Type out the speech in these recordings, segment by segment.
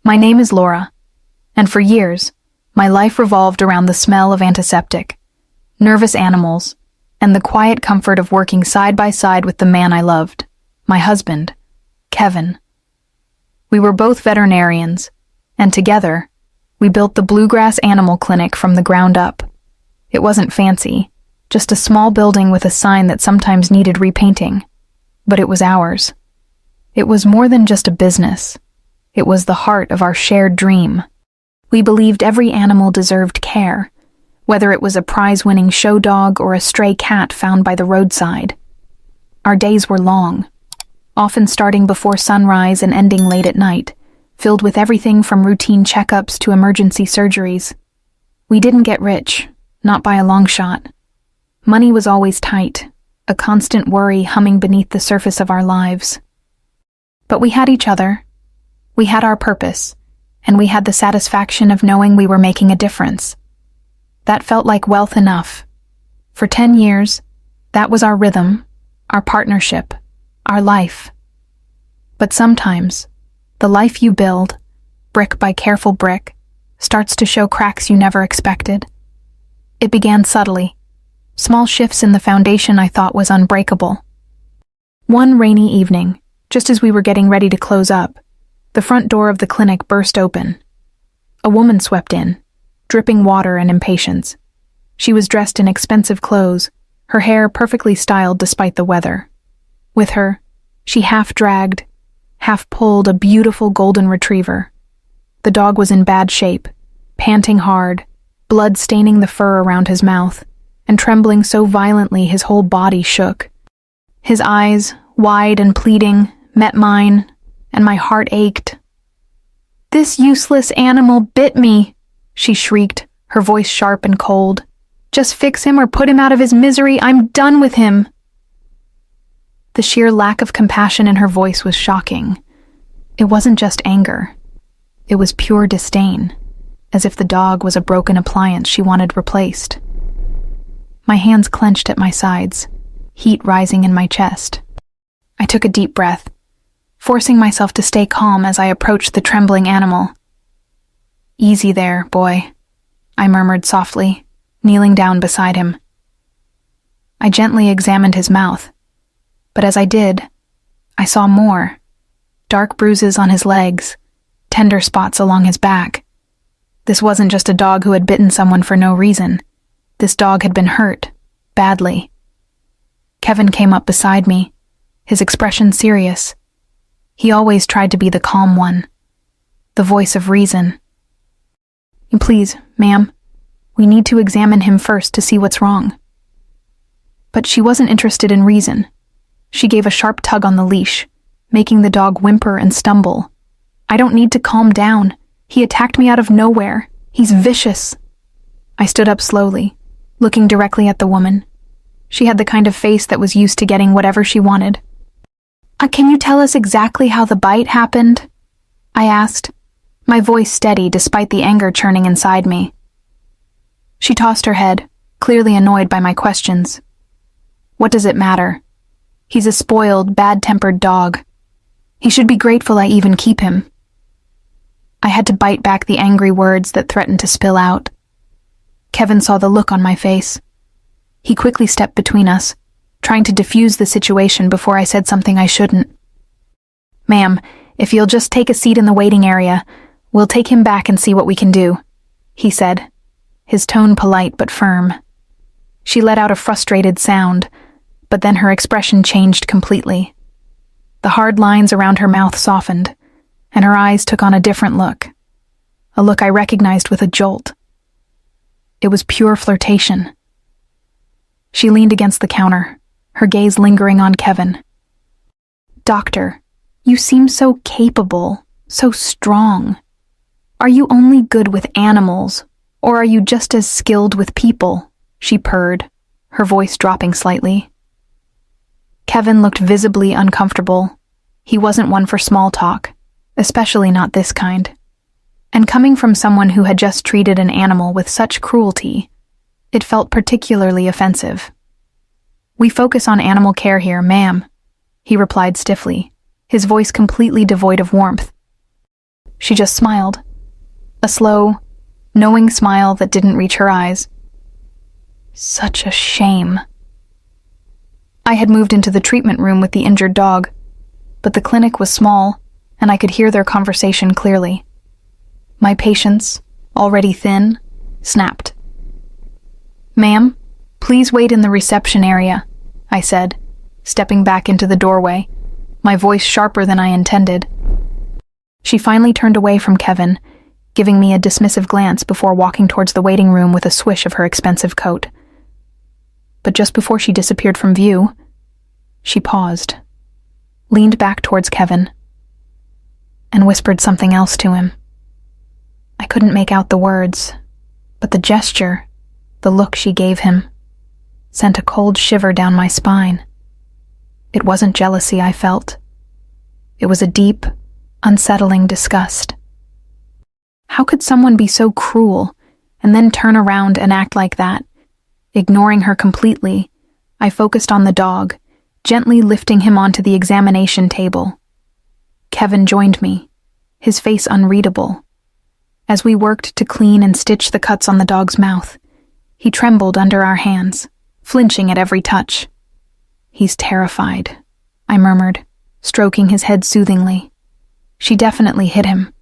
My name is Laura, and for years, my life revolved around the smell of antiseptic, nervous animals, and the quiet comfort of working side by side with the man I loved, my husband, Kevin. We were both veterinarians, and together, we built the Bluegrass Animal Clinic from the ground up. It wasn't fancy, just a small building with a sign that sometimes needed repainting, but it was ours. It was more than just a business. It was the heart of our shared dream. We believed every animal deserved care, whether it was a prize-winning show dog or a stray cat found by the roadside. Our days were long, often starting before sunrise and ending late at night, filled with everything from routine checkups to emergency surgeries. We didn't get rich, not by a long shot. Money was always tight, a constant worry humming beneath the surface of our lives. But we had each other. We had our purpose, and we had the satisfaction of knowing we were making a difference. That felt like wealth enough. For 10 years, that was our rhythm, our partnership, our life. But sometimes, the life you build, brick by careful brick, starts to show cracks you never expected. It began subtly, small shifts in the foundation I thought was unbreakable. One rainy evening, just as we were getting ready to close up, the front door of the clinic burst open. A woman swept in, dripping water and impatience. She was dressed in expensive clothes, her hair perfectly styled despite the weather. With her, she half-dragged, half-pulled a beautiful golden retriever. The dog was in bad shape, panting hard, blood staining the fur around his mouth, and trembling so violently his whole body shook. His eyes, wide and pleading, met mine, and my heart ached. "This useless animal bit me," she shrieked, her voice sharp and cold. "Just fix him or put him out of his misery. I'm done with him." The sheer lack of compassion in her voice was shocking. It wasn't just anger. It was pure disdain, as if the dog was a broken appliance she wanted replaced. My hands clenched at my sides, heat rising in my chest. I took a deep breath, forcing myself to stay calm as I approached the trembling animal. "Easy there, boy," I murmured softly, kneeling down beside him. I gently examined his mouth, but as I did, I saw more. Dark bruises on his legs, tender spots along his back. This wasn't just a dog who had bitten someone for no reason. This dog had been hurt, badly. Kevin came up beside me, his expression serious. He always tried to be the calm one, the voice of reason. "Please, ma'am, we need to examine him first to see what's wrong." But she wasn't interested in reason. She gave a sharp tug on the leash, making the dog whimper and stumble. "I don't need to calm down. He attacked me out of nowhere. He's vicious." I stood up slowly, looking directly at the woman. She had the kind of face that was used to getting whatever she wanted. Can you tell us exactly how the bite happened?" I asked, my voice steady despite the anger churning inside me. She tossed her head, clearly annoyed by my questions. "What does it matter? He's a spoiled, bad-tempered dog. He should be grateful I even keep him." I had to bite back the angry words that threatened to spill out. Kevin saw the look on my face. He quickly stepped between us, trying to defuse the situation before I said something I shouldn't. "Ma'am, if you'll just take a seat in the waiting area, we'll take him back and see what we can do," he said, his tone polite but firm. She let out a frustrated sound, but then her expression changed completely. The hard lines around her mouth softened, and her eyes took on a different look, a look I recognized with a jolt. It was pure flirtation. She leaned against the counter, her gaze lingering on Kevin. "Doctor, you seem so capable, so strong. Are you only good with animals, or are you just as skilled with people?" she purred, her voice dropping slightly. Kevin looked visibly uncomfortable. He wasn't one for small talk, especially not this kind. And coming from someone who had just treated an animal with such cruelty, it felt particularly offensive. "We focus on animal care here, ma'am," he replied stiffly, his voice completely devoid of warmth. She just smiled. A slow, knowing smile that didn't reach her eyes. Such a shame. I had moved into the treatment room with the injured dog, but the clinic was small, and I could hear their conversation clearly. My patience, already thin, snapped. "Ma'am, please wait in the reception area," I said, stepping back into the doorway, my voice sharper than I intended. She finally turned away from Kevin, giving me a dismissive glance before walking towards the waiting room with a swish of her expensive coat. But just before she disappeared from view, she paused, leaned back towards Kevin, and whispered something else to him. I couldn't make out the words, but the gesture, the look she gave him, sent a cold shiver down my spine. It wasn't jealousy I felt. It was a deep, unsettling disgust. How could someone be so cruel and then turn around and act like that? Ignoring her completely, I focused on the dog, gently lifting him onto the examination table. Kevin joined me, his face unreadable. As we worked to clean and stitch the cuts on the dog's mouth, he trembled under our hands, flinching at every touch. "He's terrified," I murmured, stroking his head soothingly. "She definitely hit him.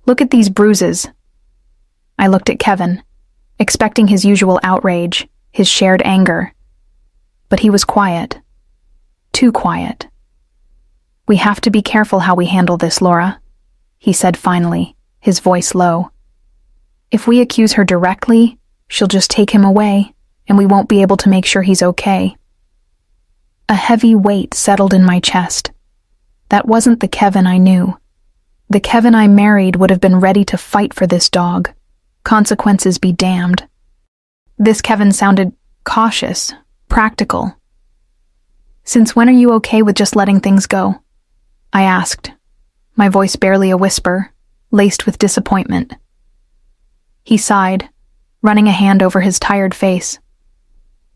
Look at these bruises." I looked at Kevin, expecting his usual outrage, his shared anger. But he was quiet. Too quiet. "We have to be careful how we handle this, Laura," he said finally, his voice low. "If we accuse her directly, she'll just take him away, and we won't be able to make sure he's okay." A heavy weight settled in my chest. That wasn't the Kevin I knew. The Kevin I married would have been ready to fight for this dog. Consequences be damned. This Kevin sounded cautious, practical. "Since when are you okay with just letting things go?" I asked, my voice barely a whisper, laced with disappointment. He sighed, running a hand over his tired face.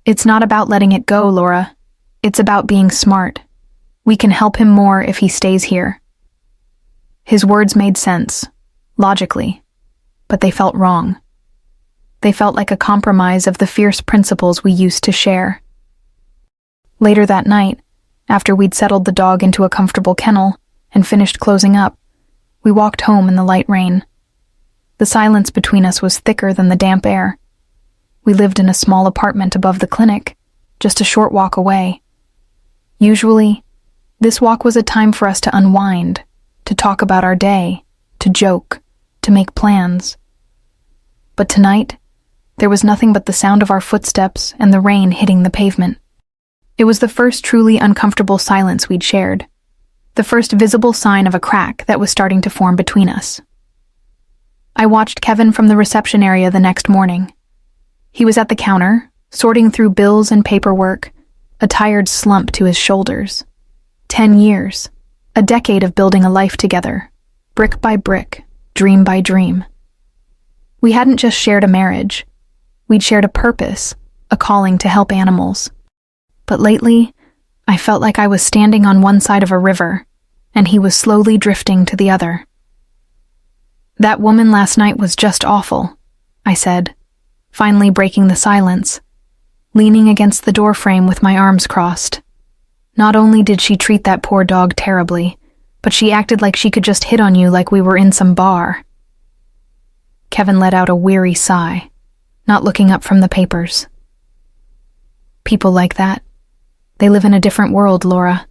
"It's not about letting it go, Laura. It's about being smart. We can help him more if he stays here." His words made sense, logically, but they felt wrong. They felt like a compromise of the fierce principles we used to share. Later that night, after we'd settled the dog into a comfortable kennel and finished closing up, we walked home in the light rain. The silence between us was thicker than the damp air. We lived in a small apartment above the clinic, just a short walk away. Usually, this walk was a time for us to unwind, to talk about our day, to joke, to make plans. But tonight, there was nothing but the sound of our footsteps and the rain hitting the pavement. It was the first truly uncomfortable silence we'd shared, the first visible sign of a crack that was starting to form between us. I watched Kevin from the reception area the next morning. He was at the counter, sorting through bills and paperwork, a tired slump to his shoulders. 10 years, a decade of building a life together, brick by brick, dream by dream. We hadn't just shared a marriage. We'd shared a purpose, a calling to help animals. But lately, I felt like I was standing on one side of a river, and he was slowly drifting to the other. "That woman last night was just awful," I said, finally breaking the silence, leaning against the doorframe with my arms crossed. "Not only did she treat that poor dog terribly, but she acted like she could just hit on you like we were in some bar." Kevin let out a weary sigh, not looking up from the papers. "People like that, they live in a different world, Laura.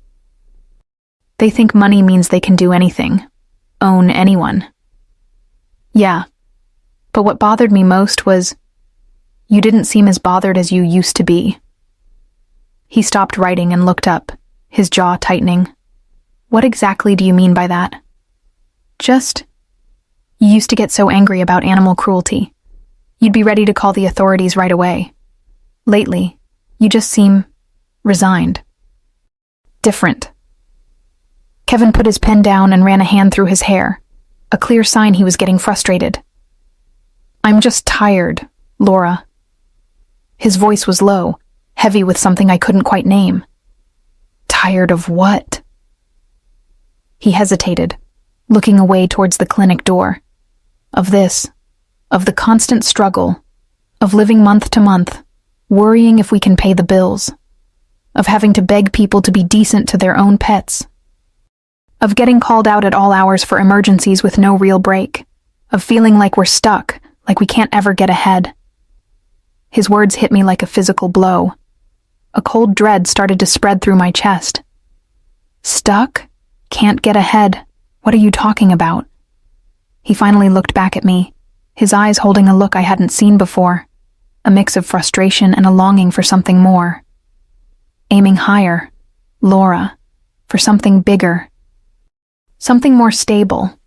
They think money means they can do anything, own anyone." "Yeah, but what bothered me most was, you didn't seem as bothered as you used to be." He stopped writing and looked up, his jaw tightening. "What exactly do you mean by that?" "Just, you used to get so angry about animal cruelty. You'd be ready to call the authorities right away. Lately, you just seem resigned. Different." Kevin put his pen down and ran a hand through his hair, a clear sign he was getting frustrated. "I'm just tired, Laura." His voice was low, heavy with something I couldn't quite name. "Tired of what?" He hesitated, looking away towards the clinic door. Of the constant struggle, of living month to month, worrying if we can pay the bills, of having to beg people to be decent to their own pets, of getting called out at all hours for emergencies with no real break, of feeling like we're stuck, like we can't ever get ahead. His words hit me like a physical blow. A cold dread started to spread through my chest. Stuck? Can't get ahead. What are you talking about? He finally looked back at me, his eyes holding a look I hadn't seen before, a mix of frustration and a longing for something more. Aiming higher, Laura, for something bigger. Something more stable.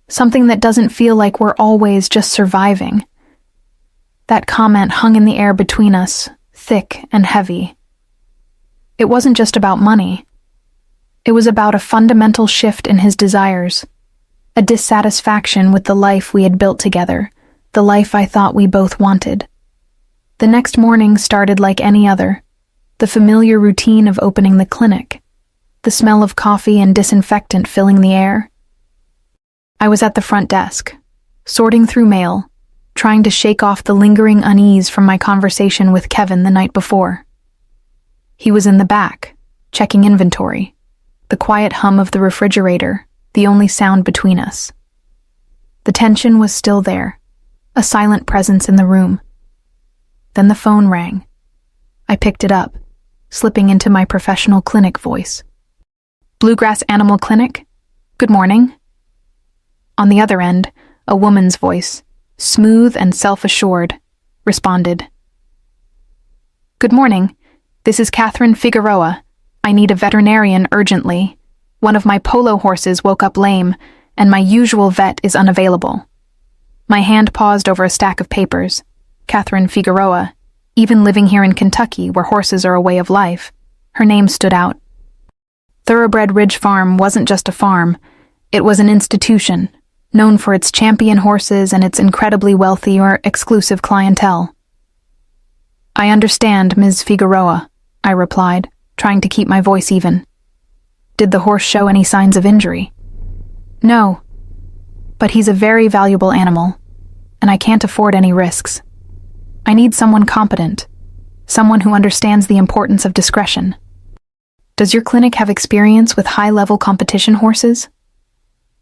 Something that doesn't feel like we're always just surviving. That comment hung in the air between us, thick and heavy. It wasn't just about money. It was about a fundamental shift in his desires, a dissatisfaction with the life we had built together, the life I thought we both wanted. The next morning started like any other, the familiar routine of opening the clinic, the smell of coffee and disinfectant filling the air. I was at the front desk, sorting through mail, trying to shake off the lingering unease from my conversation with Kevin the night before. He was in the back, checking inventory, the quiet hum of the refrigerator, the only sound between us. The tension was still there, a silent presence in the room. Then the phone rang. I picked it up, slipping into my professional clinic voice. Bluegrass Animal Clinic? Good morning. On the other end, a woman's voice, smooth and self-assured, responded. Good morning. This is Catherine Figueroa. I need a veterinarian urgently. One of my polo horses woke up lame, and my usual vet is unavailable. My hand paused over a stack of papers. Catherine Figueroa, even living here in Kentucky where horses are a way of life, her name stood out. Thoroughbred Ridge Farm wasn't just a farm, it was an institution, known for its champion horses and its incredibly wealthy or exclusive clientele. I understand, Ms. Figueroa, I replied, trying to keep my voice even. Did the horse show any signs of injury? No, but he's a very valuable animal, and I can't afford any risks. I need someone competent, someone who understands the importance of discretion. Does your clinic have experience with high-level competition horses?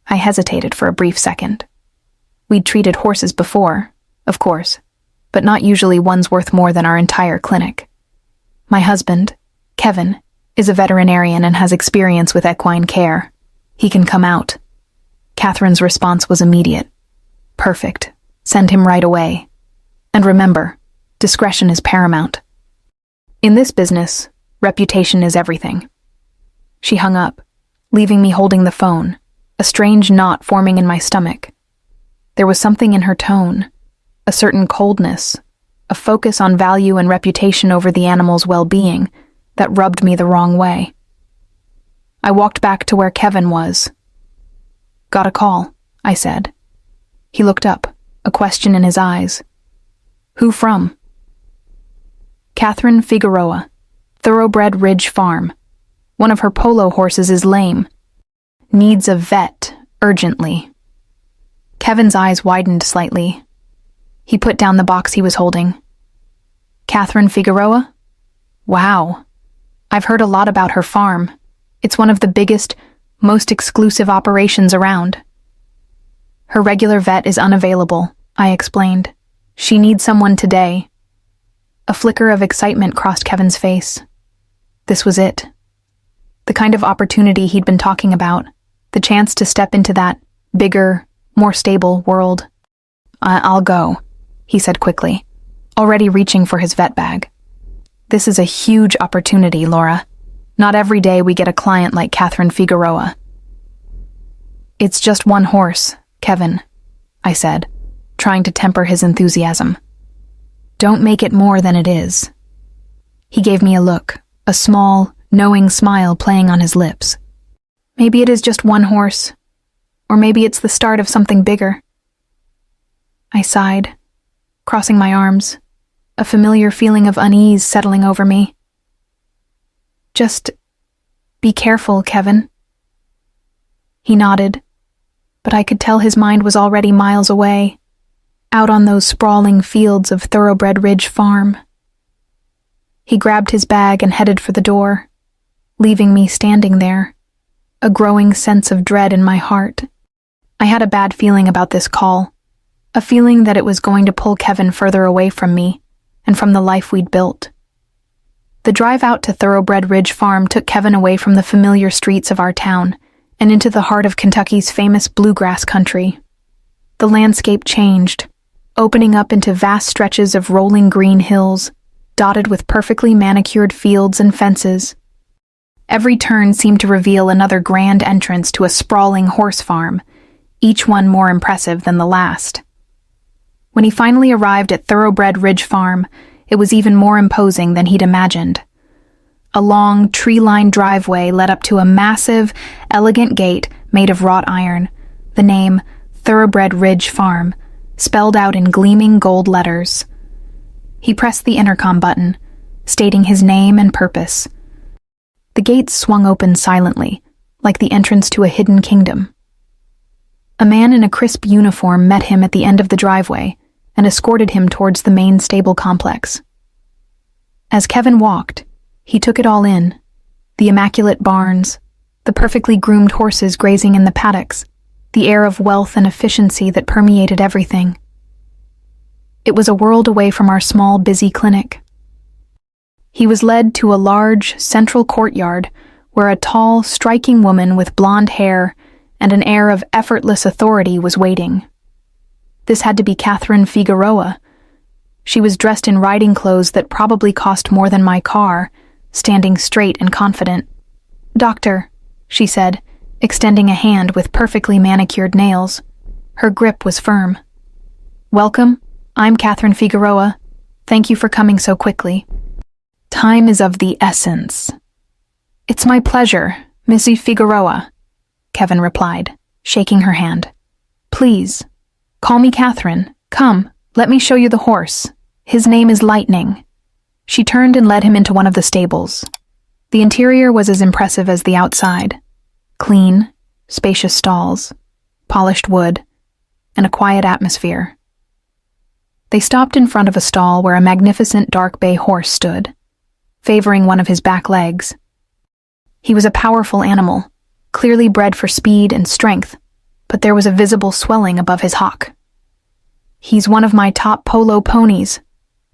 I hesitated for a brief second. We'd treated horses before, of course, but not usually ones worth more than our entire clinic. My husband, Kevin, is a veterinarian and has experience with equine care. He can come out. Catherine's response was immediate. Perfect. Send him right away. And remember, discretion is paramount. In this business, reputation is everything. She hung up, leaving me holding the phone, a strange knot forming in my stomach. There was something in her tone, a certain coldness, a focus on value and reputation over the animal's well-being that rubbed me the wrong way. I walked back to where Kevin was. Got a call, I said. He looked up, a question in his eyes. Who from? Catherine Figueroa, Thoroughbred Ridge Farm. One of her polo horses is lame. Needs a vet, urgently. Kevin's eyes widened slightly. He put down the box he was holding. Catherine Figueroa? Wow. I've heard a lot about her farm. It's one of the biggest, most exclusive operations around. Her regular vet is unavailable, I explained. She needs someone today. A flicker of excitement crossed Kevin's face. This was it. The kind of opportunity he'd been talking about. The chance to step into that bigger, more stable world. I'll go, he said quickly, already reaching for his vet bag. This is a huge opportunity, Laura. Not every day we get a client like Catherine Figueroa. It's just one horse, Kevin, I said, trying to temper his enthusiasm. Don't make it more than it is. He gave me a look, a small, knowing smile playing on his lips. Maybe it is just one horse, or maybe it's the start of something bigger. I sighed, crossing my arms, a familiar feeling of unease settling over me. Just be careful, Kevin. He nodded, but I could tell his mind was already miles away, out on those sprawling fields of Thoroughbred Ridge Farm. He grabbed his bag and headed for the door, leaving me standing there, a growing sense of dread in my heart. I had a bad feeling about this call, a feeling that it was going to pull Kevin further away from me and from the life we'd built. The drive out to Thoroughbred Ridge Farm took Kevin away from the familiar streets of our town and into the heart of Kentucky's famous bluegrass country. The landscape changed, opening up into vast stretches of rolling green hills, dotted with perfectly manicured fields and fences. Every turn seemed to reveal another grand entrance to a sprawling horse farm, each one more impressive than the last. When he finally arrived at Thoroughbred Ridge Farm, it was even more imposing than he'd imagined. A long, tree-lined driveway led up to a massive, elegant gate made of wrought iron, the name Thoroughbred Ridge Farm, spelled out in gleaming gold letters. He pressed the intercom button, stating his name and purpose. The gates swung open silently, like the entrance to a hidden kingdom. A man in a crisp uniform met him at the end of the driveway and escorted him towards the main stable complex. As Kevin walked, he took it all in: the immaculate barns, the perfectly groomed horses grazing in the paddocks, the air of wealth and efficiency that permeated everything. It was a world away from our small, busy clinic. He was led to a large, central courtyard where a tall, striking woman with blonde hair and an air of effortless authority was waiting. This had to be Catherine Figueroa. She was dressed in riding clothes that probably cost more than my car, standing straight and confident. "Doctor," she said, extending a hand with perfectly manicured nails. Her grip was firm. "Welcome. I'm Catherine Figueroa. Thank you for coming so quickly. Time is of the essence." "It's my pleasure, Missy Figueroa," Kevin replied, shaking her hand. "Please, call me Catherine. Come, let me show you the horse. His name is Lightning." She turned and led him into one of the stables. The interior was as impressive as the outside. Clean, spacious stalls, polished wood, and a quiet atmosphere. They stopped in front of a stall where a magnificent dark bay horse stood, favoring one of his back legs. He was a powerful animal, clearly bred for speed and strength, but there was a visible swelling above his hock. "He's one of my top polo ponies,"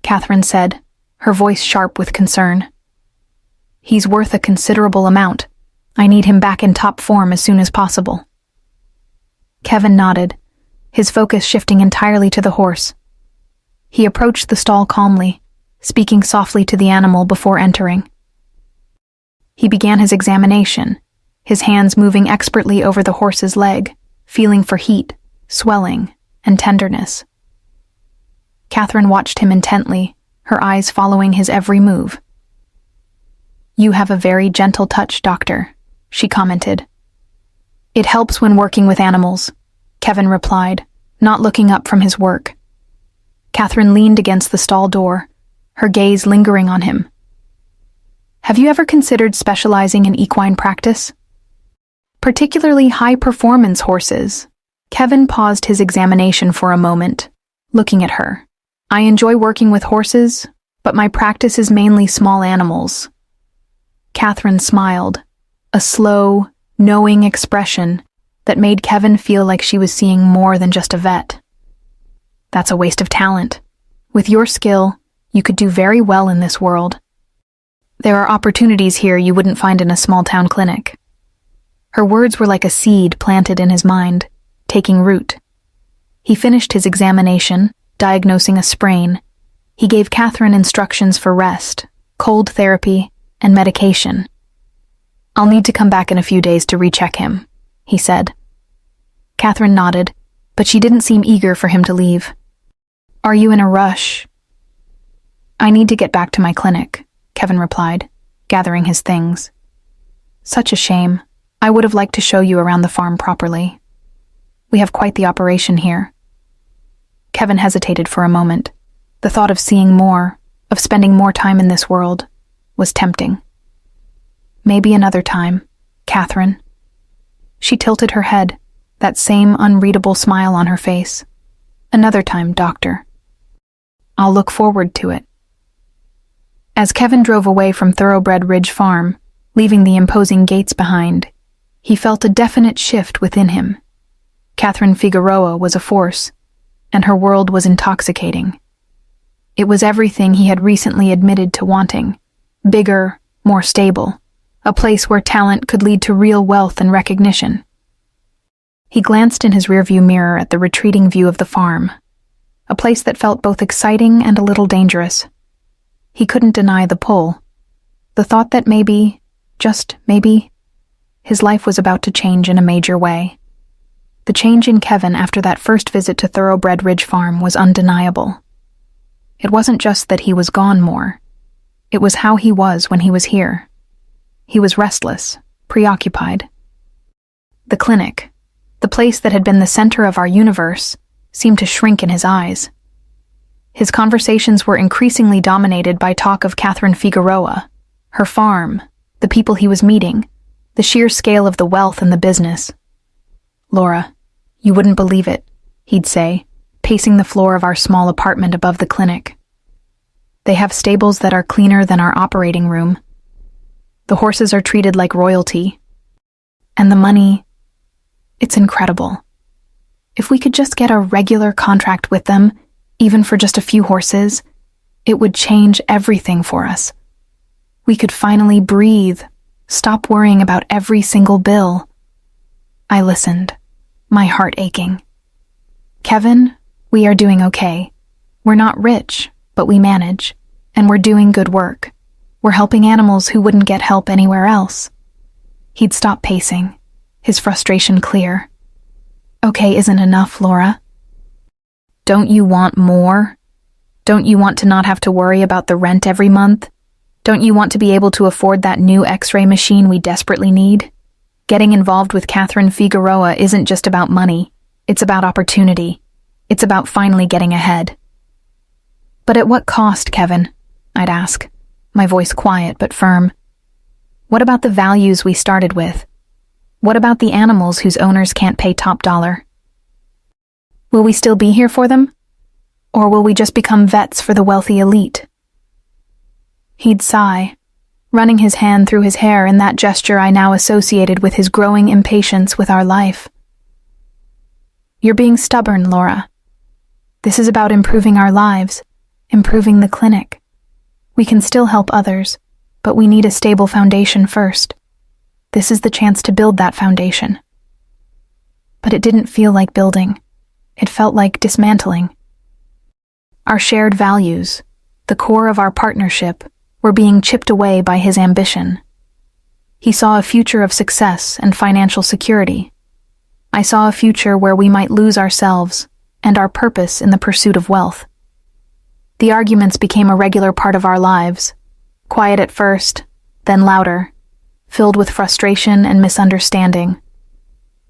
Catherine said, her voice sharp with concern. "He's worth a considerable amount. I need him back in top form as soon as possible." Kevin nodded, his focus shifting entirely to the horse. He approached the stall calmly, speaking softly to the animal before entering. He began his examination, his hands moving expertly over the horse's leg, feeling for heat, swelling, and tenderness. Catherine watched him intently, her eyes following his every move. "You have a very gentle touch, doctor," she commented. "It helps when working with animals," Kevin replied, not looking up from his work. Catherine leaned against the stall door, her gaze lingering on him. "Have you ever considered specializing in equine practice? Particularly high-performance horses?" Kevin paused his examination for a moment, looking at her. "I enjoy working with horses, but my practice is mainly small animals." Catherine smiled, a slow, knowing expression that made Kevin feel like she was seeing more than just a vet. "That's a waste of talent. With your skill, you could do very well in this world. There are opportunities here you wouldn't find in a small-town clinic." Her words were like a seed planted in his mind, taking root. He finished his examination, diagnosing a sprain. He gave Catherine instructions for rest, cold therapy, and medication. "I'll need to come back in a few days to recheck him," he said. Catherine nodded, but she didn't seem eager for him to leave. "Are you in a rush?" "I need to get back to my clinic," Kevin replied, gathering his things. "Such a shame. I would have liked to show you around the farm properly. We have quite the operation here." Kevin hesitated for a moment. The thought of seeing more, of spending more time in this world, was tempting. "Maybe another time, Catherine." She tilted her head, that same unreadable smile on her face. Another time, doctor. I'll look forward to it. As Kevin drove away from Thoroughbred Ridge Farm, leaving the imposing gates behind, he felt a definite shift within him. Catherine Figueroa was a force, and her world was intoxicating. It was everything he had recently admitted to wanting: bigger, more stable, a place where talent could lead to real wealth and recognition. He glanced in his rearview mirror at the retreating view of the farm, a place that felt both exciting and a little dangerous. He couldn't deny the pull, the thought that maybe, just maybe, his life was about to change in a major way. The change in Kevin after that first visit to Thoroughbred Ridge Farm was undeniable. It wasn't just that he was gone more. It was how he was when he was here. He was restless, preoccupied. The clinic, the place that had been the center of our universe, seemed to shrink in his eyes. His conversations were increasingly dominated by talk of Catherine Figueroa, her farm, the people he was meeting, the sheer scale of the wealth and the business. Laura, you wouldn't believe it, he'd say, pacing the floor of our small apartment above the clinic. They have stables that are cleaner than our operating room. The horses are treated like royalty. And the money, it's incredible. If we could just get a regular contract with them, even for just a few horses, it would change everything for us. We could finally breathe, stop worrying about every single bill. I listened, my heart aching. Kevin, we are doing okay. We're not rich, but we manage, and we're doing good work. We're helping animals who wouldn't get help anywhere else. He'd stop pacing, his frustration clear. Okay isn't enough, Laura. Don't you want more? Don't you want to not have to worry about the rent every month? Don't you want to be able to afford that new X-ray machine we desperately need? Getting involved with Catherine Figueroa isn't just about money. It's about opportunity. It's about finally getting ahead. But at what cost, Kevin? I'd ask, my voice quiet but firm. What about the values we started with? What about the animals whose owners can't pay top dollar? Will we still be here for them? Or will we just become vets for the wealthy elite? He'd sigh, running his hand through his hair in that gesture I now associated with his growing impatience with our life. You're being stubborn, Laura. This is about improving our lives, improving the clinic. We can still help others, but we need a stable foundation first. This is the chance to build that foundation. But it didn't feel like building. It felt like dismantling. Our shared values, the core of our partnership, were being chipped away by his ambition. He saw a future of success and financial security. I saw a future where we might lose ourselves and our purpose in the pursuit of wealth. The arguments became a regular part of our lives, quiet at first, then louder, filled with frustration and misunderstanding.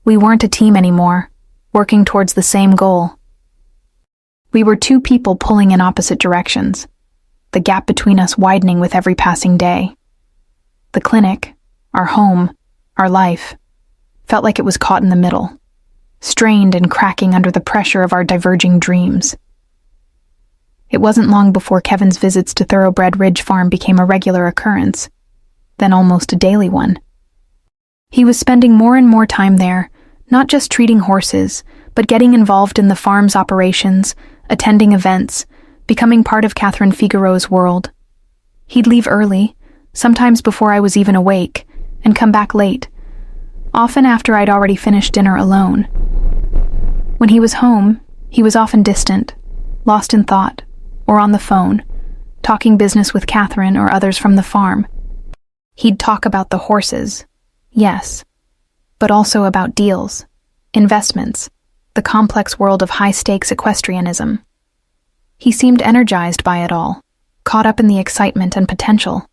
We weren't a team anymore, working towards the same goal. We were two people pulling in opposite directions, the gap between us widening with every passing day. The clinic, our home, our life, felt like it was caught in the middle, strained and cracking under the pressure of our diverging dreams. It wasn't long before Kevin's visits to Thoroughbred Ridge Farm became a regular occurrence, then almost a daily one. He was spending more and more time there, not just treating horses, but getting involved in the farm's operations, attending events, becoming part of Catherine Figueroa's world. He'd leave early, sometimes before I was even awake, and come back late, often after I'd already finished dinner alone. When he was home, he was often distant, lost in thought, or on the phone, talking business with Catherine or others from the farm. He'd talk about the horses, yes, but also about deals, investments, the complex world of high-stakes equestrianism. He seemed energized by it all, caught up in the excitement and potential.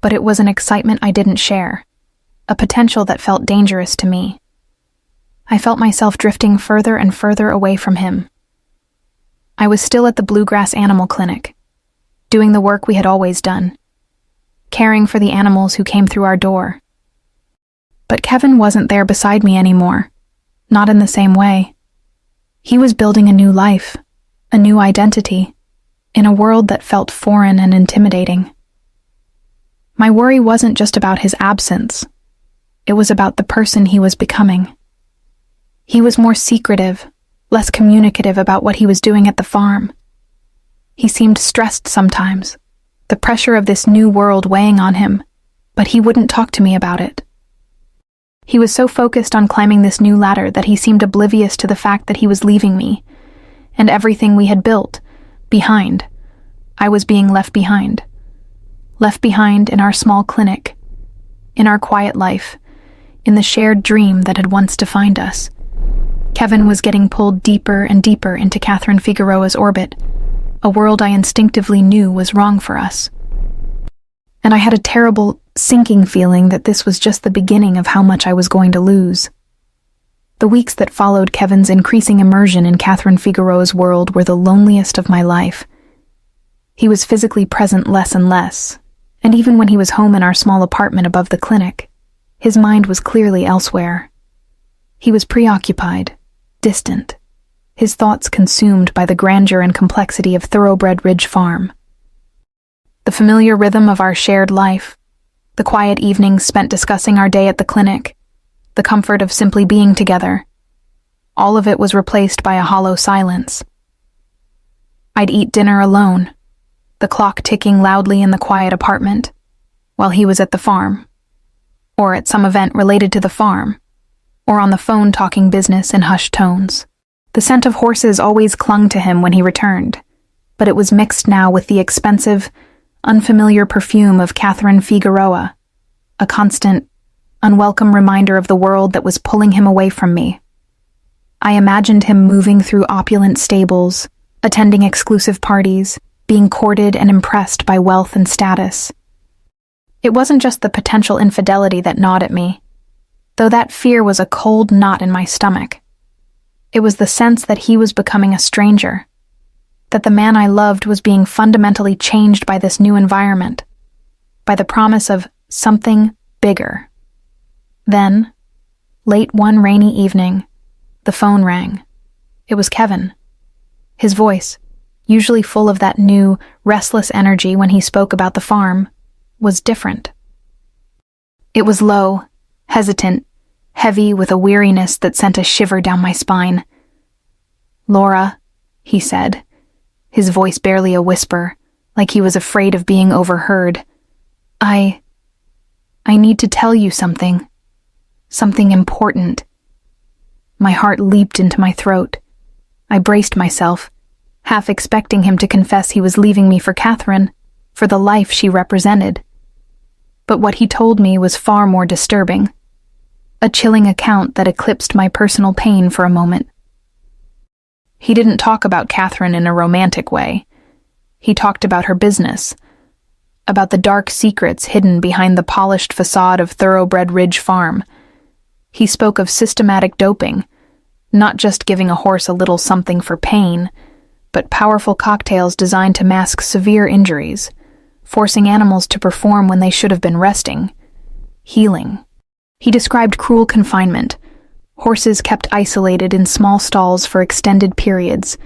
But it was an excitement I didn't share, a potential that felt dangerous to me. I felt myself drifting further and further away from him. I was still at the Bluegrass Animal Clinic, doing the work we had always done, caring for the animals who came through our door. But Kevin wasn't there beside me anymore, Not in the same way. He was building a new life, a new identity, in a world that felt foreign and intimidating. My worry wasn't just about his absence. It was about the person he was becoming. He was more secretive, less communicative about what he was doing at the farm. He seemed stressed sometimes, the pressure of this new world weighing on him, but he wouldn't talk to me about it. He was so focused on climbing this new ladder that he seemed oblivious to the fact that he was leaving me, and everything we had built, behind. I was being left behind. Left behind in our small clinic, in our quiet life, in the shared dream that had once defined us. Kevin was getting pulled deeper and deeper into Catherine Figueroa's orbit, a world I instinctively knew was wrong for us. And I had a terrible, sinking feeling that this was just the beginning of how much I was going to lose. The weeks that followed Kevin's increasing immersion in Catherine Figueroa's world were the loneliest of my life. He was physically present less and less, and even when he was home in our small apartment above the clinic, his mind was clearly elsewhere. He was preoccupied, distant, his thoughts consumed by the grandeur and complexity of Thoroughbred Ridge Farm. The familiar rhythm of our shared life, the quiet evenings spent discussing our day at the clinic, the comfort of simply being together, all of it was replaced by a hollow silence. I'd eat dinner alone, the clock ticking loudly in the quiet apartment, while he was at the farm, or at some event related to the farm, or on the phone talking business in hushed tones. The scent of horses always clung to him when he returned, but it was mixed now with the expensive, unfamiliar perfume of Catherine Figueroa, a constant, unwelcome reminder of the world that was pulling him away from me. I imagined him moving through opulent stables, attending exclusive parties, being courted and impressed by wealth and status. It wasn't just the potential infidelity that gnawed at me, though that fear was a cold knot in my stomach. It was the sense that he was becoming a stranger, that the man I loved was being fundamentally changed by this new environment, by the promise of something bigger. Then, late one rainy evening, the phone rang. It was Kevin. His voice, usually full of that new, restless energy when he spoke about the farm, was different. It was low, hesitant, heavy with a weariness that sent a shiver down my spine. "Laura," he said, his voice barely a whisper, like he was afraid of being overheard. I need to tell you something. Something important." My heart leaped into my throat. I braced myself, half expecting him to confess he was leaving me for Catherine, for the life she represented. But what he told me was far more disturbing, a chilling account that eclipsed my personal pain for a moment. He didn't talk about Catherine in a romantic way. He talked about her business, about the dark secrets hidden behind the polished facade of Thoroughbred Ridge Farm. He spoke of systematic doping, not just giving a horse a little something for pain, but powerful cocktails designed to mask severe injuries, forcing animals to perform when they should have been resting, healing. He described cruel confinement, horses kept isolated in small stalls for extended periods,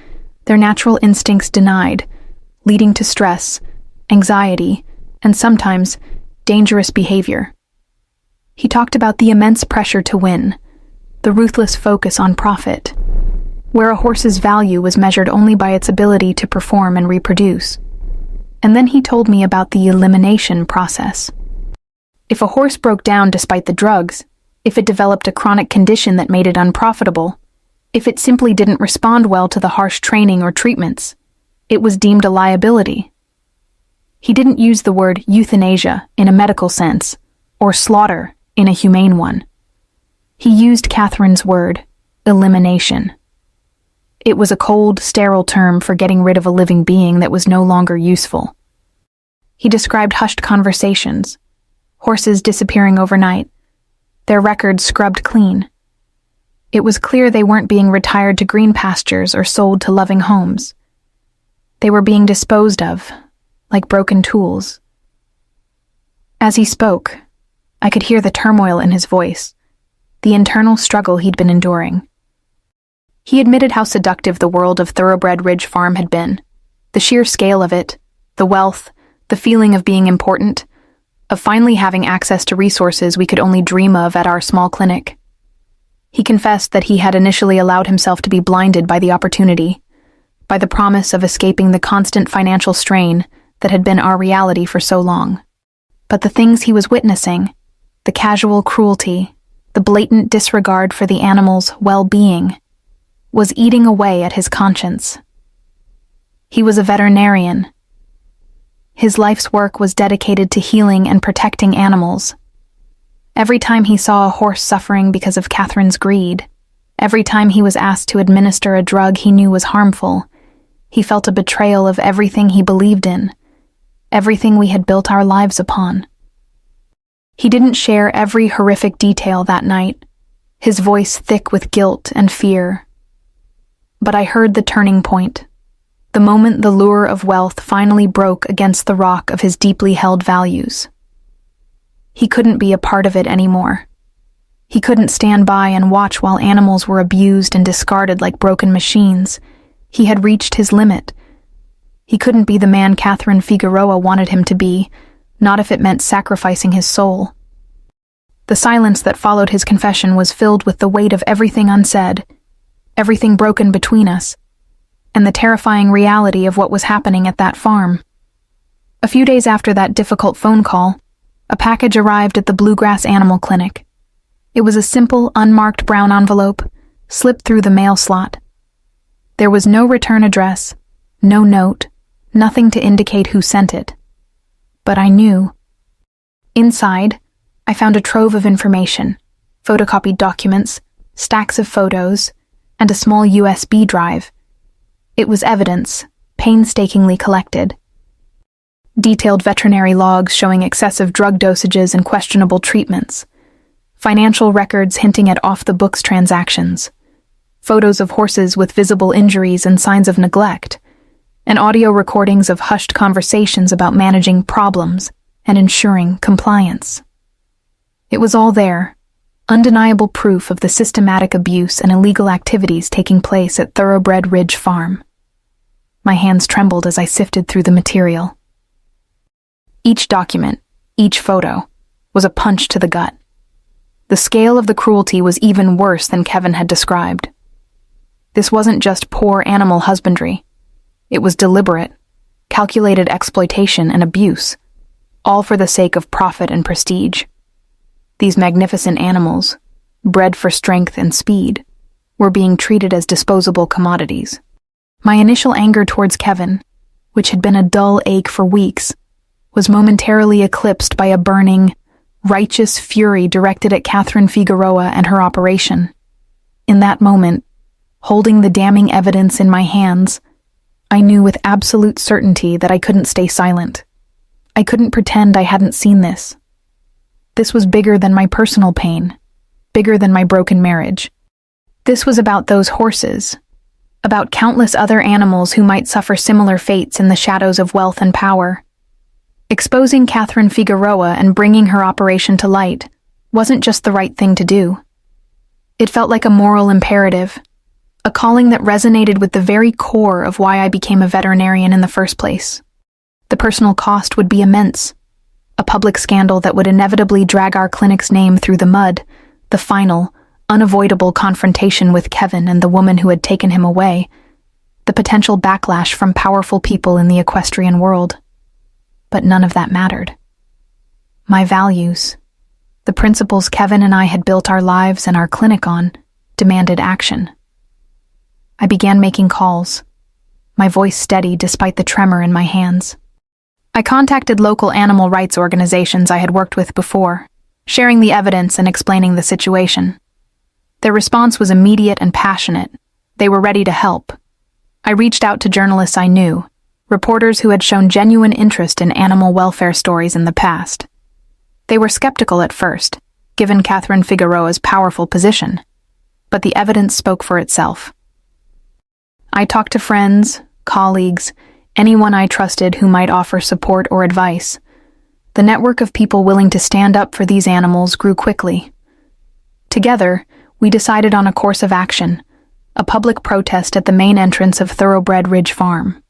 their natural instincts denied, leading to stress, anxiety, and sometimes dangerous behavior. He talked about the immense pressure to win, the ruthless focus on profit, where a horse's value was measured only by its ability to perform and reproduce. And then he told me about the elimination process. If a horse broke down despite the drugs, if it developed a chronic condition that made it unprofitable, if it simply didn't respond well to the harsh training or treatments, it was deemed a liability. He didn't use the word euthanasia in a medical sense, or slaughter in a humane one. He used Catherine's word, elimination. It was a cold, sterile term for getting rid of a living being that was no longer useful. He described hushed conversations, horses disappearing overnight, their records scrubbed clean. It was clear they weren't being retired to green pastures or sold to loving homes. They were being disposed of, like broken tools. As he spoke, I could hear the turmoil in his voice, the internal struggle he'd been enduring. He admitted how seductive the world of Thoroughbred Ridge Farm had been. The sheer scale of it, the wealth, the feeling of being important, of finally having access to resources we could only dream of at our small clinic. He confessed that he had initially allowed himself to be blinded by the opportunity, by the promise of escaping the constant financial strain that had been our reality for so long. But the things he was witnessing, the casual cruelty, the blatant disregard for the animal's well-being, was eating away at his conscience. He was a veterinarian. His life's work was dedicated to healing and protecting animals. Every time he saw a horse suffering because of Catherine's greed, every time he was asked to administer a drug he knew was harmful, he felt a betrayal of everything he believed in, everything we had built our lives upon. He didn't share every horrific detail that night, his voice thick with guilt and fear. But I heard the turning point, the moment the lure of wealth finally broke against the rock of his deeply held values. He couldn't be a part of it anymore. He couldn't stand by and watch while animals were abused and discarded like broken machines. He had reached his limit. He couldn't be the man Catherine Figueroa wanted him to be, not if it meant sacrificing his soul. The silence that followed his confession was filled with the weight of everything unsaid, everything broken between us, and the terrifying reality of what was happening at that farm. A few days after that difficult phone call, a package arrived at the Bluegrass Animal Clinic. It was a simple, unmarked brown envelope, slipped through the mail slot. There was no return address, no note, nothing to indicate who sent it. But I knew. Inside, I found a trove of information, photocopied documents, stacks of photos, and a small USB drive. It was evidence, painstakingly collected. Detailed veterinary logs showing excessive drug dosages and questionable treatments, financial records hinting at off-the-books transactions, photos of horses with visible injuries and signs of neglect, and audio recordings of hushed conversations about managing problems and ensuring compliance. It was all there, undeniable proof of the systematic abuse and illegal activities taking place at Thoroughbred Ridge Farm. My hands trembled as I sifted through the material. Each document, each photo, was a punch to the gut. The scale of the cruelty was even worse than Kevin had described. This wasn't just poor animal husbandry. It was deliberate, calculated exploitation and abuse, all for the sake of profit and prestige. These magnificent animals, bred for strength and speed, were being treated as disposable commodities. My initial anger towards Kevin, which had been a dull ache for weeks, was momentarily eclipsed by a burning, righteous fury directed at Catherine Figueroa and her operation. In that moment, holding the damning evidence in my hands, I knew with absolute certainty that I couldn't stay silent. I couldn't pretend I hadn't seen this. This was bigger than my personal pain, bigger than my broken marriage. This was about those horses, about countless other animals who might suffer similar fates in the shadows of wealth and power. Exposing Catherine Figueroa and bringing her operation to light wasn't just the right thing to do. It felt like a moral imperative, a calling that resonated with the very core of why I became a veterinarian in the first place. The personal cost would be immense, a public scandal that would inevitably drag our clinic's name through the mud, the final, unavoidable confrontation with Kevin and the woman who had taken him away, the potential backlash from powerful people in the equestrian world. But none of that mattered. My values, the principles Kevin and I had built our lives and our clinic on, demanded action. I began making calls, my voice steady despite the tremor in my hands. I contacted local animal rights organizations I had worked with before, sharing the evidence and explaining the situation. Their response was immediate and passionate. They were ready to help. I reached out to journalists I knew, reporters who had shown genuine interest in animal welfare stories in the past. They were skeptical at first, given Catherine Figueroa's powerful position, but the evidence spoke for itself. I talked to friends, colleagues, anyone I trusted who might offer support or advice. The network of people willing to stand up for these animals grew quickly. Together, we decided on a course of action, a public protest at the main entrance of Thoroughbred Ridge Farm.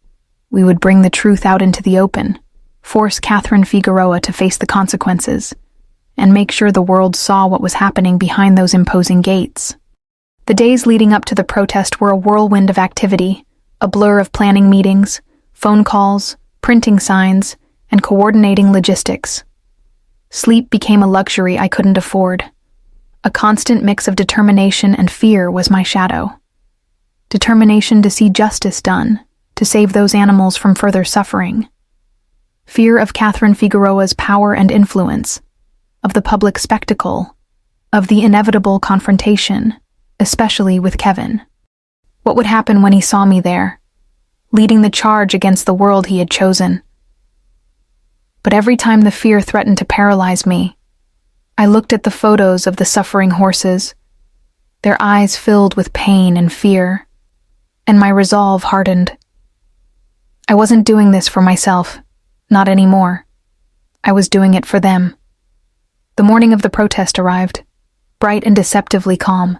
We would bring the truth out into the open, force Catherine Figueroa to face the consequences, and make sure the world saw what was happening behind those imposing gates. The days leading up to the protest were a whirlwind of activity, a blur of planning meetings, phone calls, printing signs, and coordinating logistics. Sleep became a luxury I couldn't afford. A constant mix of determination and fear was my shadow. Determination to see justice done, to save those animals from further suffering. Fear of Catherine Figueroa's power and influence, of the public spectacle, of the inevitable confrontation, especially with Kevin. What would happen when he saw me there, leading the charge against the world he had chosen? But every time the fear threatened to paralyze me, I looked at the photos of the suffering horses, their eyes filled with pain and fear, and my resolve hardened. I wasn't doing this for myself, not anymore. I was doing it for them. The morning of the protest arrived, bright and deceptively calm.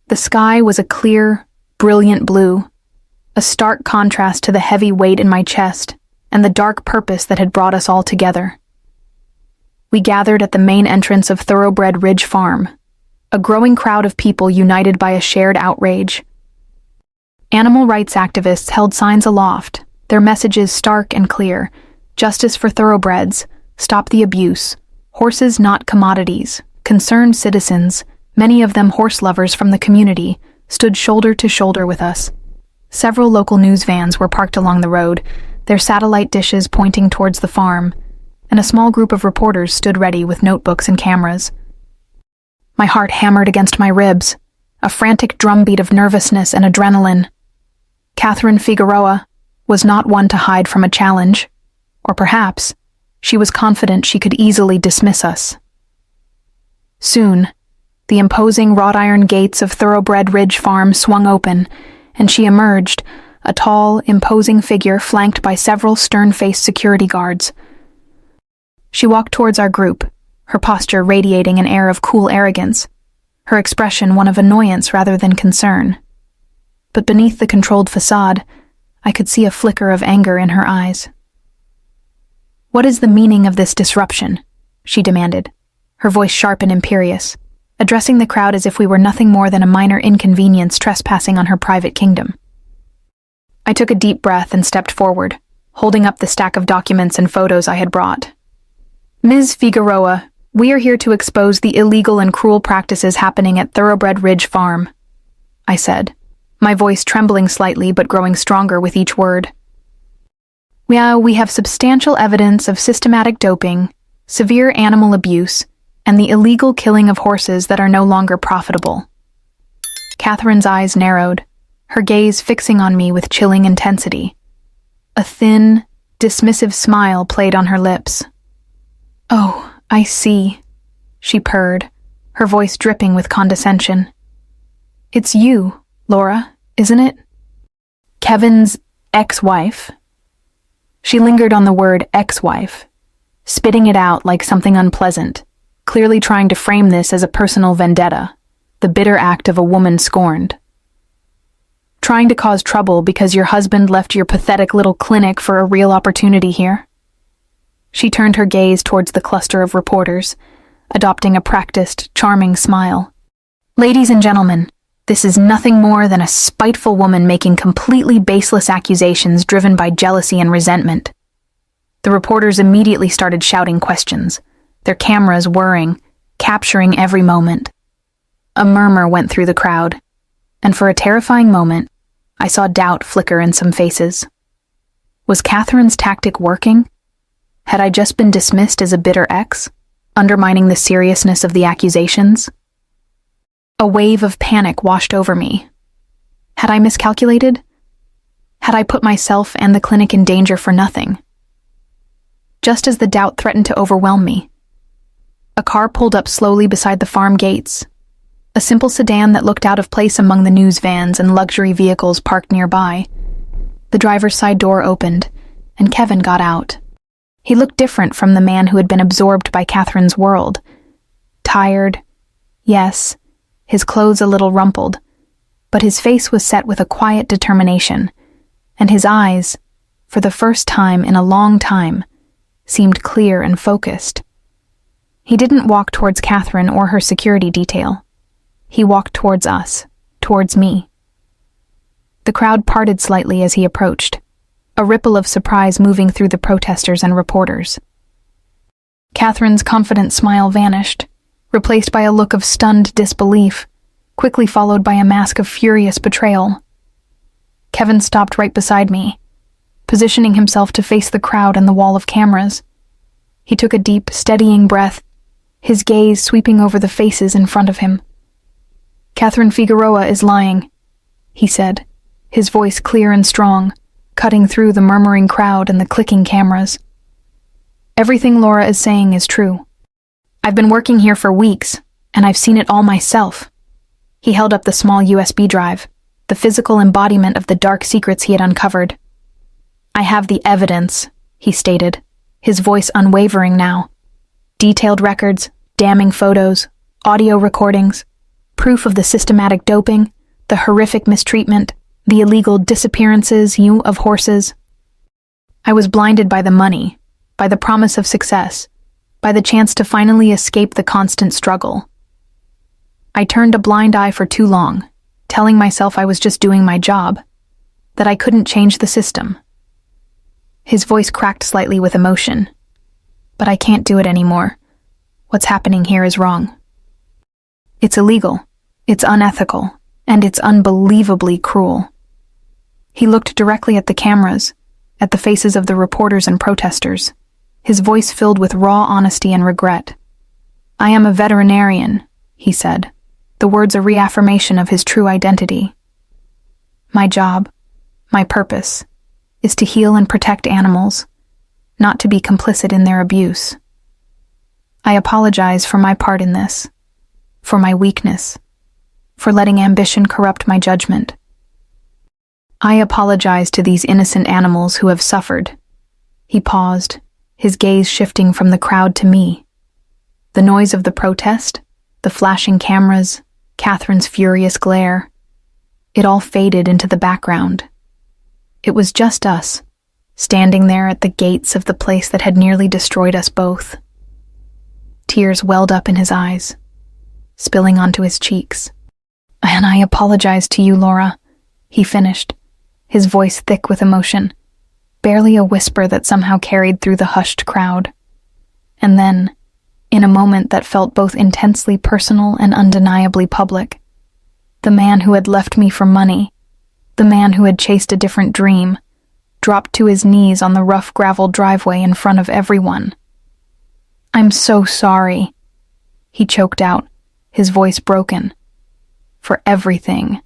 The sky was a clear, brilliant blue, a stark contrast to the heavy weight in my chest and the dark purpose that had brought us all together. We gathered at the main entrance of Thoroughbred Ridge Farm, a growing crowd of people united by a shared outrage. Animal rights activists held signs aloft, their messages stark and clear: justice for thoroughbreds, stop the abuse, horses not commodities. Concerned citizens, many of them horse lovers from the community, stood shoulder to shoulder with us. Several local news vans were parked along the road, their satellite dishes pointing towards the farm, and a small group of reporters stood ready with notebooks and cameras. My heart hammered against my ribs, a frantic drumbeat of nervousness and adrenaline. Catherine Figueroa was not one to hide from a challenge, or perhaps she was confident she could easily dismiss us. Soon, the imposing wrought iron gates of Thoroughbred Ridge Farm swung open, and she emerged, a tall, imposing figure flanked by several stern-faced security guards. She walked towards our group, her posture radiating an air of cool arrogance, her expression one of annoyance rather than concern. But beneath the controlled facade, I could see a flicker of anger in her eyes. "What is the meaning of this disruption?" she demanded, her voice sharp and imperious, addressing the crowd as if we were nothing more than a minor inconvenience trespassing on her private kingdom. I took a deep breath and stepped forward, holding up the stack of documents and photos I had brought. "Ms. Figueroa, we are here to expose the illegal and cruel practices happening at Thoroughbred Ridge Farm," I said, my voice trembling slightly but growing stronger with each word. We have substantial evidence of systematic doping, severe animal abuse, and the illegal killing of horses that are no longer profitable. Catherine's eyes narrowed, her gaze fixing on me with chilling intensity. A thin, dismissive smile played on her lips. "Oh, I see," she purred, her voice dripping with condescension. "It's you, Laura, isn't it? Kevin's ex-wife?" She lingered on the word ex-wife, spitting it out like something unpleasant, clearly trying to frame this as a personal vendetta, the bitter act of a woman scorned. "Trying to cause trouble because your husband left your pathetic little clinic for a real opportunity here?" She turned her gaze towards the cluster of reporters, adopting a practiced, charming smile. "Ladies and gentlemen, this is nothing more than a spiteful woman making completely baseless accusations driven by jealousy and resentment." The reporters immediately started shouting questions, their cameras whirring, capturing every moment. A murmur went through the crowd, and for a terrifying moment, I saw doubt flicker in some faces. Was Catherine's tactic working? Had I just been dismissed as a bitter ex, undermining the seriousness of the accusations? A wave of panic washed over me. Had I miscalculated? Had I put myself and the clinic in danger for nothing? Just as the doubt threatened to overwhelm me, a car pulled up slowly beside the farm gates, a simple sedan that looked out of place among the news vans and luxury vehicles parked nearby. The driver's side door opened, and Kevin got out. He looked different from the man who had been absorbed by Catherine's world. Tired, yes, his clothes a little rumpled, but his face was set with a quiet determination, and his eyes, for the first time in a long time, seemed clear and focused. He didn't walk towards Catherine or her security detail. He walked towards us, towards me. The crowd parted slightly as he approached, a ripple of surprise moving through the protesters and reporters. Catherine's confident smile vanished, replaced by a look of stunned disbelief, quickly followed by a mask of furious betrayal. Kevin stopped right beside me, positioning himself to face the crowd and the wall of cameras. He took a deep, steadying breath, his gaze sweeping over the faces in front of him. "Catherine Figueroa is lying," he said, his voice clear and strong, cutting through the murmuring crowd and the clicking cameras. "Everything Laura is saying is true. I've been working here for weeks, and I've seen it all myself." He held up the small USB drive, the physical embodiment of the dark secrets he had uncovered. "I have the evidence," he stated, his voice unwavering now. "Detailed records, damning photos, audio recordings, proof of the systematic doping, the horrific mistreatment, the illegal disappearances of horses. I was blinded by the money, by the promise of success, by the chance to finally escape the constant struggle. I turned a blind eye for too long, telling myself I was just doing my job, that I couldn't change the system." His voice cracked slightly with emotion. "But I can't do it anymore. What's happening here is wrong. It's illegal, it's unethical, and it's unbelievably cruel." He looked directly at the cameras, at the faces of the reporters and protesters, his voice filled with raw honesty and regret. "I am a veterinarian," he said, the words a reaffirmation of his true identity. "My job, my purpose, is to heal and protect animals, not to be complicit in their abuse. I apologize for my part in this, for my weakness, for letting ambition corrupt my judgment. I apologize to these innocent animals who have suffered." He paused, his gaze shifting from the crowd to me. The noise of the protest, the flashing cameras, Catherine's furious glare, it all faded into the background. It was just us, standing there at the gates of the place that had nearly destroyed us both. Tears welled up in his eyes, spilling onto his cheeks. "And I apologize to you, Laura," he finished, his voice thick with emotion, barely a whisper that somehow carried through the hushed crowd. And then, in a moment that felt both intensely personal and undeniably public, the man who had left me for money, the man who had chased a different dream, dropped to his knees on the rough gravel driveway in front of everyone. "I'm so sorry," he choked out, his voice broken. "For everything.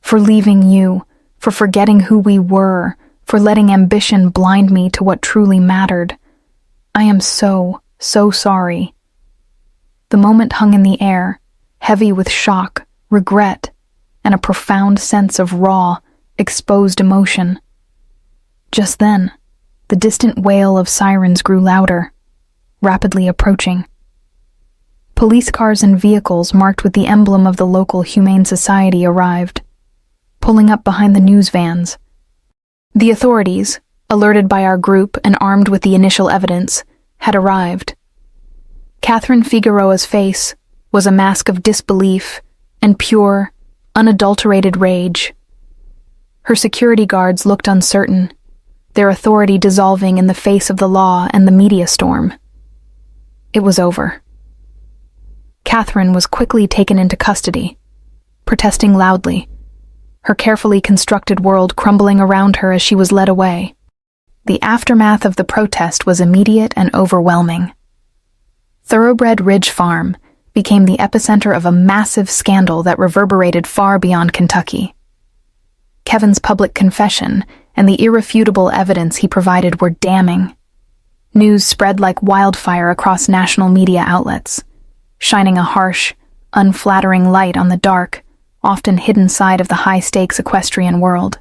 For leaving you, for forgetting who we were, for letting ambition blind me to what truly mattered. I am so sorry." The moment hung in the air, heavy with shock, regret, and a profound sense of raw, exposed emotion. Just then, the distant wail of sirens grew louder, rapidly approaching. Police cars and vehicles marked with the emblem of the local Humane Society arrived, pulling up behind the news vans. The authorities, alerted by our group and armed with the initial evidence, had arrived. Catherine Figueroa's face was a mask of disbelief and pure, unadulterated rage. Her security guards looked uncertain, their authority dissolving in the face of the law and the media storm. It was over. Catherine was quickly taken into custody, protesting loudly, her carefully constructed world crumbling around her as she was led away. The aftermath of the protest was immediate and overwhelming. Thoroughbred Ridge Farm became the epicenter of a massive scandal that reverberated far beyond Kentucky. Kevin's public confession and the irrefutable evidence he provided were damning. News spread like wildfire across national media outlets, shining a harsh, unflattering light on the dark, often hidden side of the high-stakes equestrian world.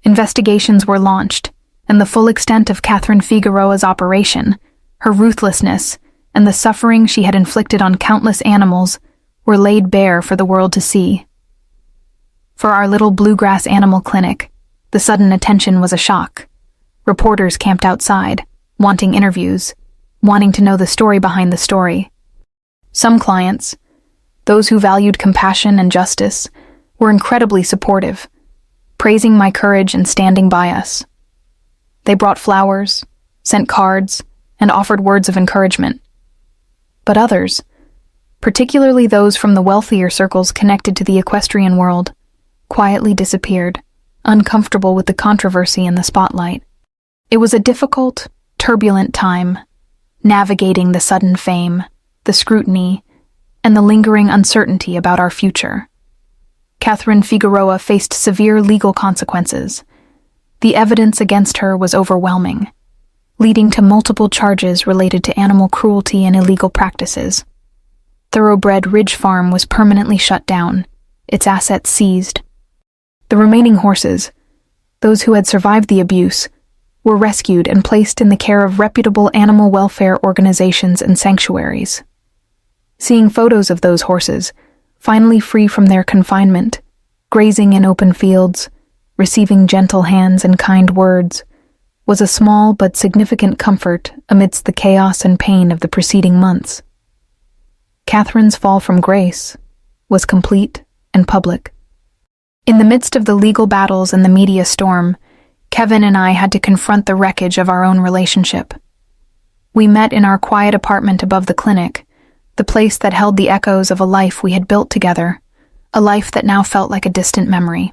Investigations were launched, and the full extent of Catherine Figueroa's operation, her ruthlessness, and the suffering she had inflicted on countless animals were laid bare for the world to see. For our little bluegrass animal clinic, the sudden attention was a shock. Reporters camped outside, wanting interviews, wanting to know the story behind the story. Some clients, those who valued compassion and justice, were incredibly supportive, praising my courage and standing by us. They brought flowers, sent cards, and offered words of encouragement. But others, particularly those from the wealthier circles connected to the equestrian world, quietly disappeared, uncomfortable with the controversy and the spotlight. It was a difficult, turbulent time, navigating the sudden fame, the scrutiny, and the lingering uncertainty about our future. Catherine Figueroa faced severe legal consequences. The evidence against her was overwhelming, leading to multiple charges related to animal cruelty and illegal practices. Thoroughbred Ridge Farm was permanently shut down, its assets seized. The remaining horses, those who had survived the abuse, were rescued and placed in the care of reputable animal welfare organizations and sanctuaries. Seeing photos of those horses, finally free from their confinement, grazing in open fields, receiving gentle hands and kind words, was a small but significant comfort amidst the chaos and pain of the preceding months. Catherine's fall from grace was complete and public. In the midst of the legal battles and the media storm, Kevin and I had to confront the wreckage of our own relationship. We met in our quiet apartment above the clinic, the place that held the echoes of a life we had built together, a life that now felt like a distant memory.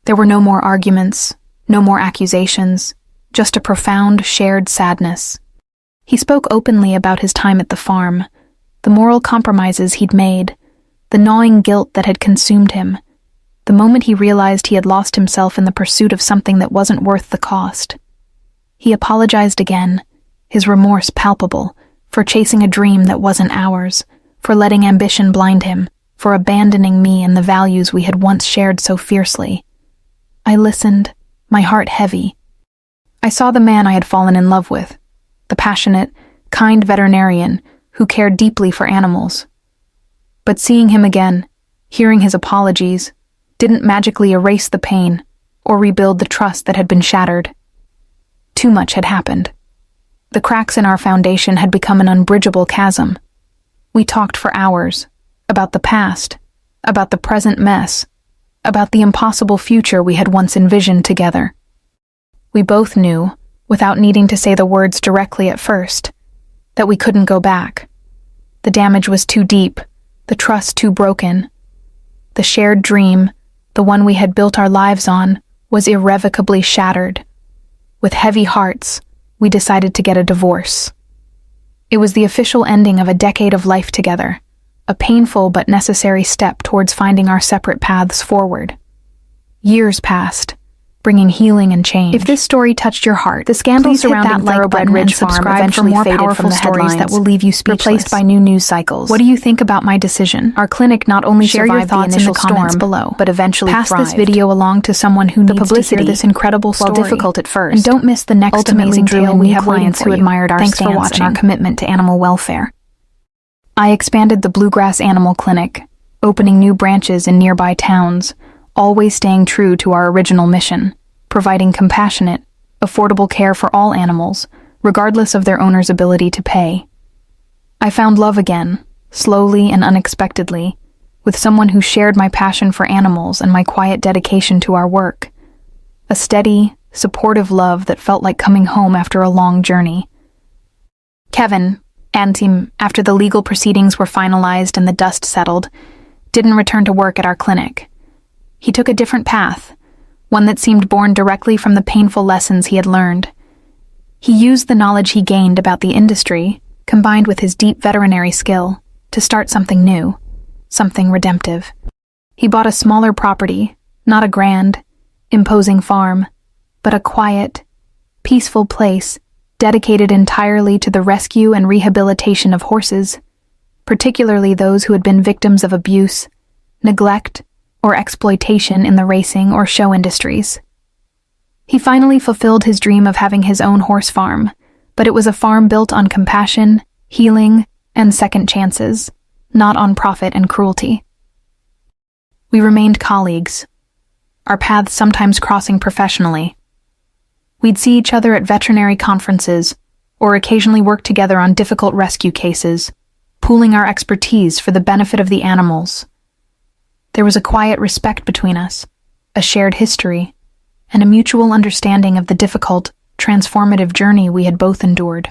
There were no more arguments, no more accusations, just a profound, shared sadness. He spoke openly about his time at the farm, the moral compromises he'd made, the gnawing guilt that had consumed him, the moment he realized he had lost himself in the pursuit of something that wasn't worth the cost. He apologized again, his remorse palpable, for chasing a dream that wasn't ours, for letting ambition blind him, for abandoning me and the values we had once shared so fiercely. I listened, my heart heavy. I saw the man I had fallen in love with, the passionate, kind veterinarian who cared deeply for animals. But seeing him again, hearing his apologies, didn't magically erase the pain or rebuild the trust that had been shattered. Too much had happened. The cracks in our foundation had become an unbridgeable chasm. We talked for hours about the past, about the present mess, about the impossible future we had once envisioned together. We both knew, without needing to say the words directly at first, that we couldn't go back. The damage was too deep, the trust too broken. The shared dream, the one we had built our lives on, was irrevocably shattered. With heavy hearts, we decided to get a divorce. It was the official ending of a decade of life together, a painful but necessary step towards finding our separate paths forward. Years passed, bringing healing and change. If this story touched your heart, the scandals surrounding Thoroughbred Ridge Farm eventually for more powerful stories that will leave you speechless, replaced by new news cycles. What do you think about my decision? Our clinic not only survived your thoughts the initial storm below, but eventually pass thrived. This video along to someone who needs to hear this incredible story. While difficult at first, and don't miss the next amazing tale we have clients who admired our stance for watching. And our commitment to animal welfare. I expanded the Bluegrass Animal Clinic, opening new branches in nearby towns, always staying true to our original mission, providing compassionate, affordable care for all animals, regardless of their owner's ability to pay. I found love again, slowly and unexpectedly, with someone who shared my passion for animals and my quiet dedication to our work. A steady, supportive love that felt like coming home after a long journey. Kevin, and him, after the legal proceedings were finalized and the dust settled, didn't return to work at our clinic. He took a different path, one that seemed born directly from the painful lessons he had learned. He used the knowledge he gained about the industry, combined with his deep veterinary skill, to start something new, something redemptive. He bought a smaller property, not a grand, imposing farm, but a quiet, peaceful place dedicated entirely to the rescue and rehabilitation of horses, particularly those who had been victims of abuse, neglect, or exploitation in the racing or show industries. He finally fulfilled his dream of having his own horse farm, but it was a farm built on compassion, healing, and second chances, not on profit and cruelty. We remained colleagues, our paths sometimes crossing professionally. We'd see each other at veterinary conferences or occasionally work together on difficult rescue cases, pooling our expertise for the benefit of the animals. There was a quiet respect between us, a shared history, and a mutual understanding of the difficult, transformative journey we had both endured.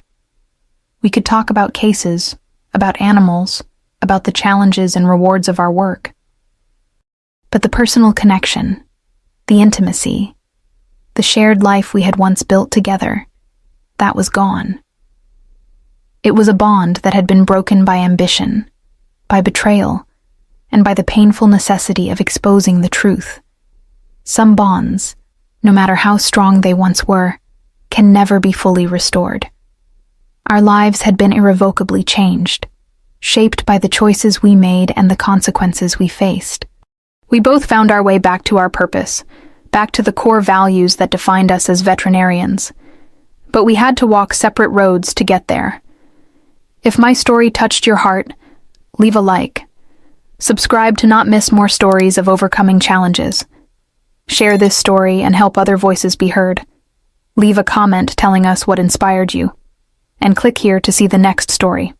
We could talk about cases, about animals, about the challenges and rewards of our work. But the personal connection, the intimacy, the shared life we had once built together, that was gone. It was a bond that had been broken by ambition, by betrayal, and by the painful necessity of exposing the truth. Some bonds, no matter how strong they once were, can never be fully restored. Our lives had been irrevocably changed, shaped by the choices we made and the consequences we faced. We both found our way back to our purpose, back to the core values that defined us as veterinarians. But we had to walk separate roads to get there. If my story touched your heart, leave a like. Subscribe to not miss more stories of overcoming challenges. Share this story and help other voices be heard. Leave a comment telling us what inspired you. And click here to see the next story.